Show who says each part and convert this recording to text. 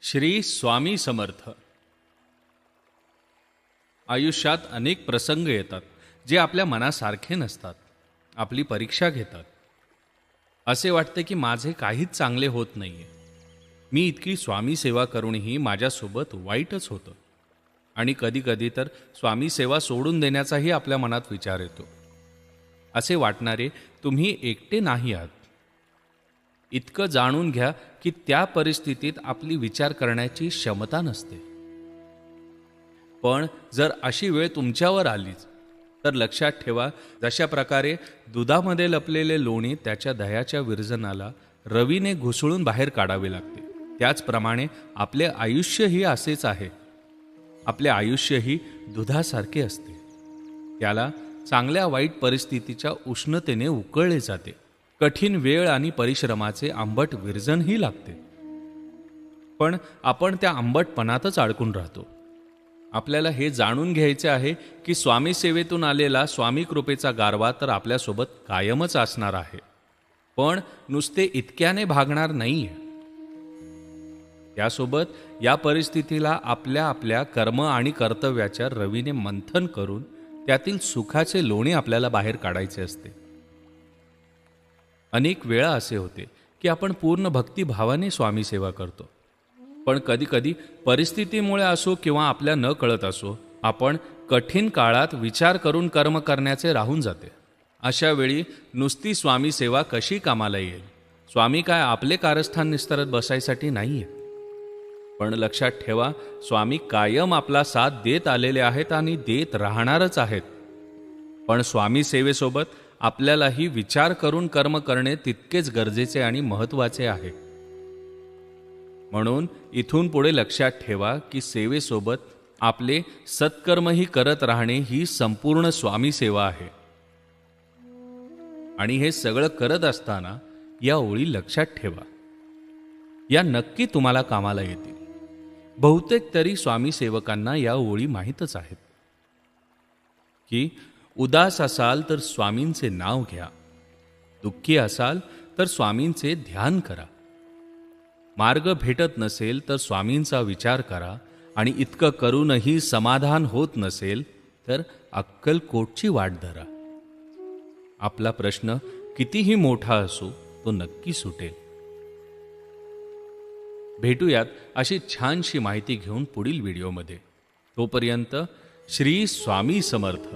Speaker 1: श्री स्वामी समर्थ. आयुष्यात अनेक प्रसंग येतात जे आपल्या मनासारखे नसतात, आपली परीक्षा घेतात. असे वाटते की माझे काहीच चांगले होत नाहीये. मी इतकी स्वामी सेवा करूनही माझ्यासोबत वाईटच होतं. आणि कधीकधी तर स्वामी सेवा सोडून देण्याचाही आपल्या मनात विचार येतो. असे वाटणारे तुम्ही एकटे नाही आहात. इतकं जाणून घ्या की त्या परिस्थितीत आपली विचार करण्याची क्षमता नसते. पण जर अशी वेळ तुमच्यावर आलीच तर लक्षात ठेवा, जशा प्रकारे दुधामध्ये लपलेले लोणी त्याच्या दह्याच्या विरजनाला रवीने घुसळून बाहेर काढावे लागते, त्याचप्रमाणे आपले आयुष्यही असेच आहे. आपले आयुष्यही दुधासारखे असते. त्याला चांगल्या वाईट परिस्थितीच्या उष्णतेने उकळले जाते. कठीण वेळ आणि परिश्रमाचे आंबट विरजनही लागते. पण आपण त्या आंबटपणातच अडकून राहतो. आपल्याला हे जाणून घ्यायचे आहे की स्वामी सेवेतून आलेला स्वामी कृपेचा गारवा तर आपल्यासोबत कायमच असणार आहे, पण नुसते इतक्याने भागणार नाहीये. त्यासोबत या परिस्थितीला आपल्या आपल्या कर्म आणि कर्तव्याच्या रवीने मंथन करून त्यातील सुखाचे लोणी आपल्याला बाहेर काढायचे असते. अनेक वेळा असे होते की आपण पूर्ण भक्तिभावाने स्वामी सेवा करतो, पण कधीकधी परिस्थितीमुळे असो किंवा आपल्या न कळत असो, आपण कठीण काळात विचार करून कर्म करण्याचे राहून जाते. अशा वेळी नुसती स्वामी सेवा कशी कामाला येईल? स्वामी काय आपले कारस्थान निस्तरत बसायसाठी नाहीये. पण लक्षात ठेवा, स्वामी कायम आपला साथ देत आलेले आहेत आणि देत राहणारच आहेत. पण स्वामी सेवेसोबत आपल्यालाही विचार करून कर्म करणे तितकेच गरजेचे आणि महत्त्वाचे आहे. म्हणून इथून पुढे लक्षात ठेवा की सेवेसोबत आपले सत्कर्मही करत राहणे ही संपूर्ण स्वामी सेवा आहे. आणि हे सगळं करत असताना या ओळी लक्षात ठेवा, या नक्की तुम्हाला कामाला येतील. बहुतेक तरी स्वामी सेवकांना या ओळी माहीतच आहेत की उदास असाल तर स्वामींचे नाव घ्या, दुःखी असाल तर स्वामींचे ध्यान करा, मार्ग भेटत नसेल तर स्वामींचा विचार करा, आणि इतकं करूनही समाधान होत नसेल तर अक्कलकोटची वाट धरा. आपला प्रश्न कितीही मोठा असो तो नक्की सुटेल. भेटूयात अशी छानशी माहिती घेऊन पुढील व्हिडिओमध्ये. तोपर्यंत श्री स्वामी समर्थ.